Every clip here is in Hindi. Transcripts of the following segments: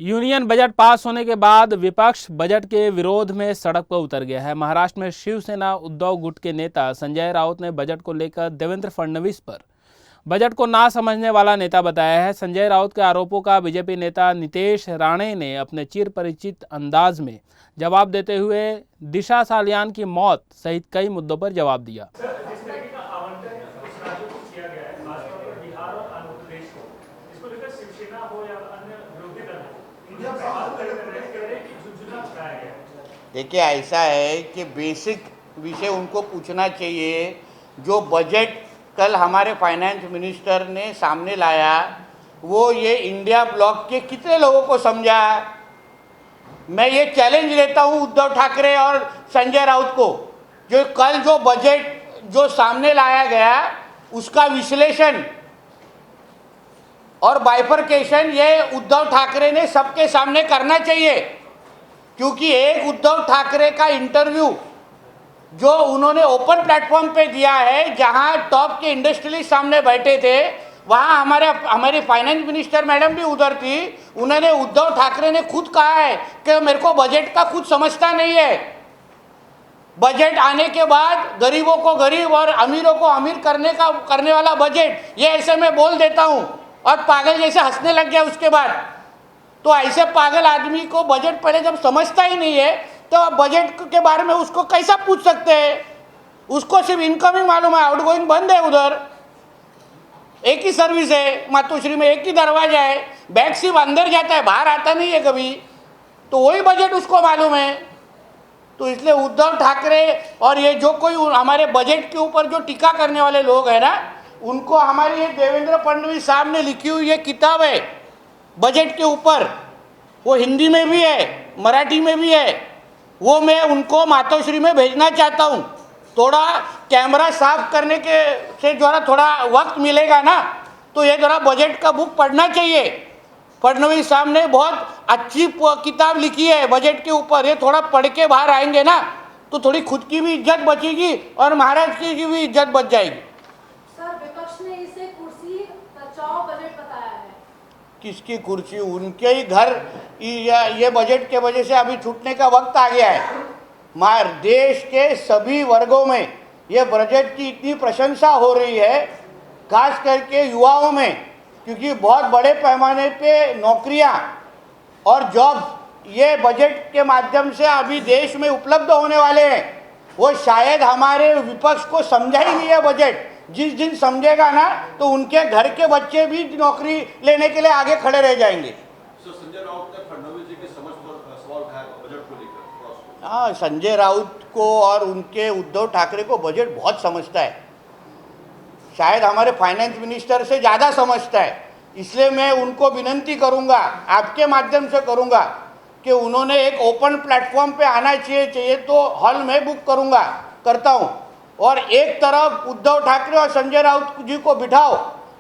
यूनियन बजट पास होने के बाद विपक्ष बजट के विरोध में सड़क पर उतर गया है। महाराष्ट्र में शिवसेना उद्धव गुट के नेता संजय राउत ने बजट को लेकर देवेंद्र फडणवीस पर बजट को ना समझने वाला नेता बताया है। संजय राउत के आरोपों का बीजेपी नेता नितेश राणे ने अपने चिर परिचित अंदाज में जवाब देते हुए दिशा सालियान की मौत सहित कई मुद्दों पर जवाब दिया। देखिए, ऐसा है कि बेसिक विषय उनको पूछना चाहिए। जो बजट कल हमारे फाइनेंस मिनिस्टर ने सामने लाया, वो ये इंडिया ब्लॉक के कितने लोगों को समझा। मैं ये चैलेंज लेता हूँ उद्धव ठाकरे और संजय राउत को, जो कल जो बजट जो सामने लाया गया उसका विश्लेषण और बाइफरकेशन ये उद्धव ठाकरे ने सबके सामने करना चाहिए। क्योंकि एक उद्धव ठाकरे का इंटरव्यू जो उन्होंने ओपन प्लेटफॉर्म पे दिया है, जहां टॉप के इंडस्ट्रियलिस्ट सामने बैठे थे, वहां हमारी फाइनेंस मिनिस्टर मैडम भी उधर थी। उन्होंने उद्धव ठाकरे ने खुद कहा है कि मेरे को बजट का कुछ समझता नहीं है। बजट आने के बाद गरीबों को गरीब और अमीरों को अमीर करने वाला बजट, ये ऐसे मैं बोल देता हूँ और पागल जैसे हंसने लग गया उसके बाद। तो ऐसे पागल आदमी को बजट पहले जब समझता ही नहीं है तो बजट के बारे में उसको कैसा पूछ सकते हैं। उसको सिर्फ इनकमिंग मालूम है, आउटगोइंग बंद है। उधर एक ही सर्विस है, मातोश्री में एक ही दरवाजा है, बैग सिर्फ अंदर जाता है, बाहर आता नहीं है कभी। तो वही बजट उसको मालूम है। तो इसलिए उद्धव ठाकरे और ये जो कोई हमारे बजट के ऊपर जो टीका करने वाले लोग हैं ना, उनको हमारी ये देवेंद्र फडणवीस साहब ने लिखी हुई ये किताब है बजट के ऊपर, वो हिंदी में भी है, मराठी में भी है। वो मैं उनको मातोश्री में भेजना चाहता हूँ। थोड़ा कैमरा साफ करने के से जरा थोड़ा वक्त मिलेगा ना, तो ये जरा बजट का बुक पढ़ना चाहिए। फडणवीस साहब ने बहुत अच्छी किताब लिखी है बजट के ऊपर। ये थोड़ा पढ़ के बाहर आएंगे ना, तो थोड़ी खुद की भी इज्जत बचेगी और महाराष्ट्र की भी इज्जत बच जाएगी। सर, विपक्ष ने इसे कुर्सी बचाओ बजट बताया है। किसकी कुर्सी? उनके ही घर। ये बजट के वजह से अभी छूटने का वक्त आ गया है। देश के सभी वर्गों में ये बजट की इतनी प्रशंसा हो रही है, खास करके युवाओं में, क्योंकि बहुत बड़े पैमाने पे नौकरियां और जॉब ये बजट के माध्यम से अभी देश में उपलब्ध होने वाले हैं। वो शायद हमारे विपक्ष को समझा ही नहीं है बजट। जिस दिन समझेगा ना, तो उनके घर के बच्चे भी नौकरी लेने के लिए आगे खड़े रह जाएंगे। संजय राउत ने फडणवीस जी की समझ पर सवाल उठाया बजट को लेकर। हाँ, संजय राउत को और उनके उद्धव ठाकरे को बजट बहुत समझता है। शायद हमारे फाइनेंस मिनिस्टर से ज़्यादा समझता है। इसलिए मैं उनको विनंती करूंगा, आपके माध्यम से करूंगा, कि उन्होंने एक ओपन प्लेटफॉर्म पे आना चाहिए तो हॉल में बुक करता हूँ। और एक तरफ उद्धव ठाकरे और संजय राउत जी को बिठाओ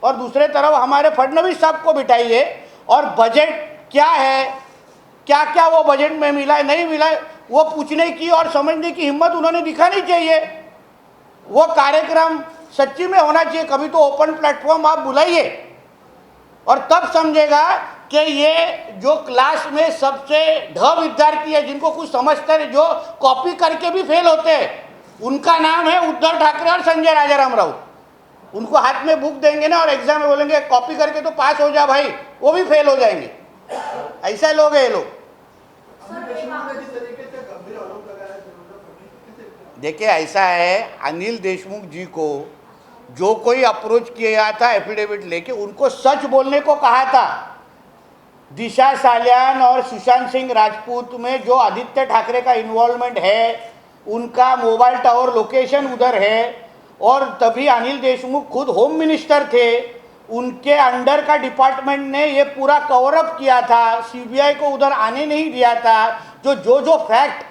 और दूसरे तरफ हमारे फडणवीस साहब को बिठाइए, और बजट क्या है, क्या क्या वो बजट में मिला है नहीं मिला है, वो पूछने की और समझने की हिम्मत उन्होंने दिखानी चाहिए। वो कार्यक्रम सच्ची में होना चाहिए। कभी तो ओपन प्लेटफॉर्म आप बुलाइए, और तब समझेगा कि ये जो क्लास में सबसे ढ विद्यार्थी है, जिनको कुछ समझते हैं, जो कॉपी करके भी फेल होते हैं, उनका नाम है उद्धव ठाकरे और संजय राजाराम राउत। उनको हाथ में बुक देंगे ना और एग्जाम में बोलेंगे कॉपी करके तो पास हो जा भाई, वो भी फेल हो जाएंगे। ऐसे लोग हैं ये लोग। देखिए, ऐसा है, अनिल देशमुख जी को जो कोई अप्रोच किया था एफिडेविट लेके, उनको सच बोलने को कहा था। दिशा सालियान और सुशांत सिंह राजपूत में जो आदित्य ठाकरे का इन्वॉल्वमेंट है, उनका मोबाइल टावर लोकेशन उधर है, और तभी अनिल देशमुख खुद होम मिनिस्टर थे, उनके अंडर का डिपार्टमेंट ने ये पूरा कवर अप किया था, सीबीआई को उधर आने नहीं दिया था। जो फैक्ट,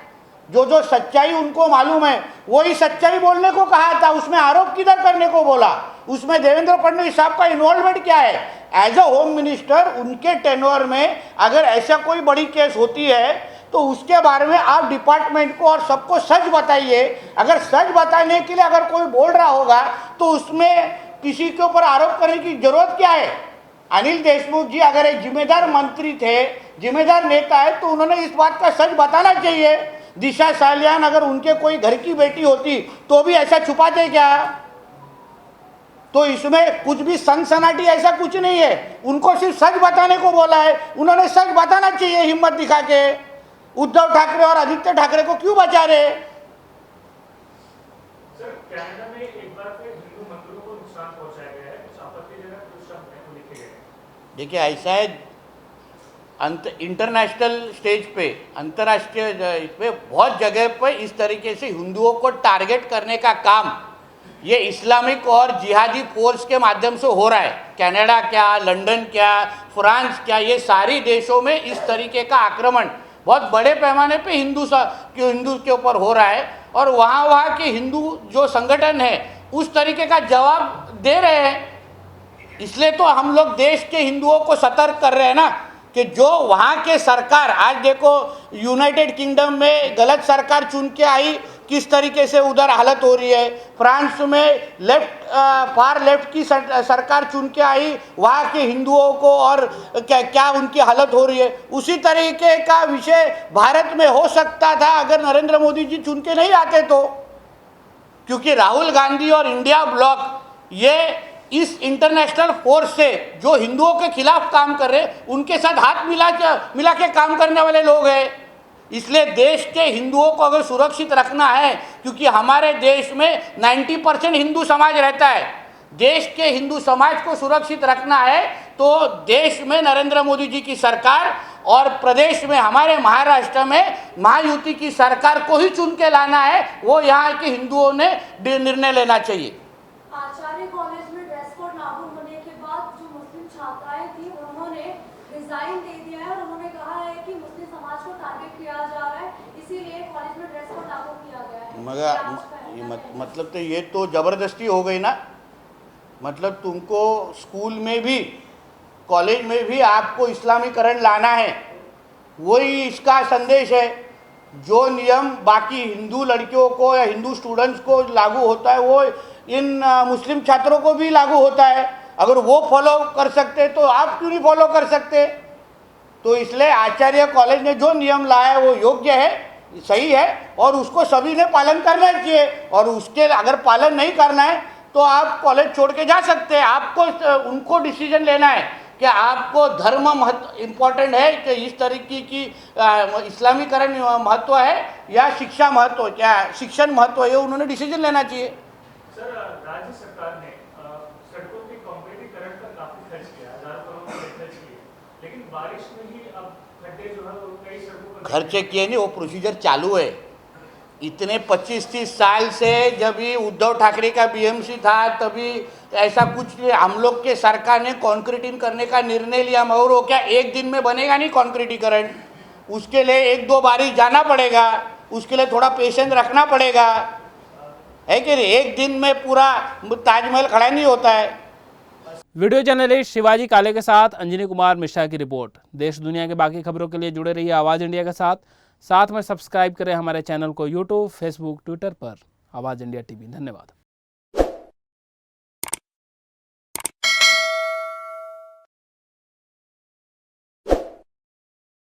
जो सच्चाई उनको मालूम है, वही सच्चाई बोलने को कहा था। उसमें आरोप किधर करने को बोला? उसमें देवेंद्र फडणवीस साहब का इन्वॉल्वमेंट क्या है? एज अ होम मिनिस्टर उनके टेन्योर में अगर ऐसा कोई बड़ी केस होती है तो उसके बारे में आप डिपार्टमेंट को और सबको सच बताइए। अगर सच बताने के लिए अगर कोई बोल रहा होगा तो उसमें किसी के ऊपर आरोप करने की जरूरत क्या है? अनिल देशमुख जी अगर एक जिम्मेदार मंत्री थे, जिम्मेदार नेता है, तो उन्होंने इस बात का सच बताना चाहिए। दिशा सालियान अगर उनके कोई घर की बेटी होती तो भी ऐसा छुपाते क्या? तो इसमें कुछ भी सनसनाटी ऐसा कुछ नहीं है। उनको सिर्फ सच बताने को बोला है, उन्होंने सच बताना चाहिए हिम्मत दिखा के। उद्धव ठाकरे और आदित्य ठाकरे को क्यों बचा रहे? सर, कनाडा में एक बार फिर हिंदू मंदिरों को नुकसान पहुंचाया गया है, कुछ आपत्तिजनक शब्द हैं वो लिखे गए हैं। देखिए, ऐसा है, इंटरनेशनल स्टेज पे, अंतर्राष्ट्रीय इस पे बहुत जगह पे इस तरीके से हिंदुओं को टारगेट करने का काम ये इस्लामिक और जिहादी फोर्स के माध्यम से हो रहा है। कनाडा क्या, लंदन क्या, फ्रांस क्या, ये सारी देशों में इस तरीके का आक्रमण बहुत बड़े पैमाने पे हिंदू के ऊपर हो रहा है। और वहाँ के हिंदू जो संगठन है उस तरीके का जवाब दे रहे हैं। इसलिए तो हम लोग देश के हिंदुओं को सतर्क कर रहे हैं ना, कि जो वहाँ के सरकार, आज देखो यूनाइटेड किंगडम में गलत सरकार चुन के आई, किस तरीके से उधर हालत हो रही है। फ्रांस में फार लेफ्ट की सरकार चुन के आई, वहाँ के हिंदुओं को और क्या उनकी हालत हो रही है। उसी तरीके का विषय भारत में हो सकता था अगर नरेंद्र मोदी जी चुन के नहीं आते तो। क्योंकि राहुल गांधी और इंडिया ब्लॉक ये इस इंटरनेशनल फोर्स से जो हिंदुओं के खिलाफ काम कर रहे हैं, उनके साथ हाथ मिला के काम करने वाले लोग हैं। इसलिए देश के हिंदुओं को अगर सुरक्षित रखना है, क्योंकि हमारे देश में 90% हिंदू समाज रहता है, देश के हिंदू समाज को सुरक्षित रखना है तो देश में नरेंद्र मोदी जी की सरकार और प्रदेश में हमारे महाराष्ट्र में महायुति की सरकार को ही चुन के लाना है। वो यहाँ के हिंदुओं ने निर्णय लेना चाहिए। आचार्य कॉलेज में ड्रेस कोड लागू होने के बाद जो मुस्लिम छात्राएं थी उन्होंने रिजाइन दे दिया है और उन्होंने कहा है कि मुस्लिम समाज को टारगेट किया जा रहा है, इसीलिए कॉलेज में ड्रेस कोड लागू किया गया है। मगर मतलब तो ये तो जबरदस्ती हो गई ना। मतलब तुमको स्कूल में भी, कॉलेज में भी आपको इस्लामीकरण लाना है, वही इसका संदेश है। जो नियम बाकी हिंदू लड़कियों को या हिंदू स्टूडेंट्स को लागू होता है वो इन मुस्लिम छात्रों को भी लागू होता है। अगर वो फॉलो कर सकते तो आप क्यों नहीं फॉलो कर सकते? तो इसलिए आचार्य कॉलेज ने जो नियम लाया है वो योग्य है, सही है, और उसको सभी ने पालन करना चाहिए। और उसके अगर पालन नहीं करना है तो आप कॉलेज छोड़ के जा सकते हैं। आपको उनको डिसीजन लेना है कि आपको धर्म महत्व इम्पोर्टेंट है कि इस तरीके की इस्लामीकरण महत्व है या शिक्षा महत्व, क्या शिक्षण महत्व है, उन्होंने डिसीजन लेना चाहिए। सर, राज्य सरकार ने सड़कों के कांक्रीटीकरण पर काफी खर्च किया, हजारों करोड़ रुपए खर्च किए, लेकिन बारिश में ही अब खड्डे जो है वो कई सड़कों पर खर्चे किए नहीं, वो प्रोसीजर चालू है। इतने 25-30 साल से जब भी उद्धव ठाकरे का बीएमसी था तभी ऐसा कुछ हम लोग के सरकार ने कॉन्क्रीटिंग करने का निर्णय लिया, मगर वो क्या एक दिन में बनेगा नहीं कॉन्क्रीटीकरण। उसके लिए 1-2 बारी जाना पड़ेगा, उसके लिए थोड़ा पेशेंस रखना पड़ेगा, है कि नहीं? एक दिन में पूरा ताजमहल खड़ा नहीं होता है। वीडियो जर्नलिस्ट शिवाजी काले के साथ अंजनी कुमार मिश्रा की रिपोर्ट। देश दुनिया के बाकी खबरों के लिए जुड़े रहिए आवाज़ इंडिया के साथ में सब्सक्राइब करें हमारे चैनल को यूट्यूब, फेसबुक, ट्विटर पर आवाज़ इंडिया टीवी। धन्यवाद।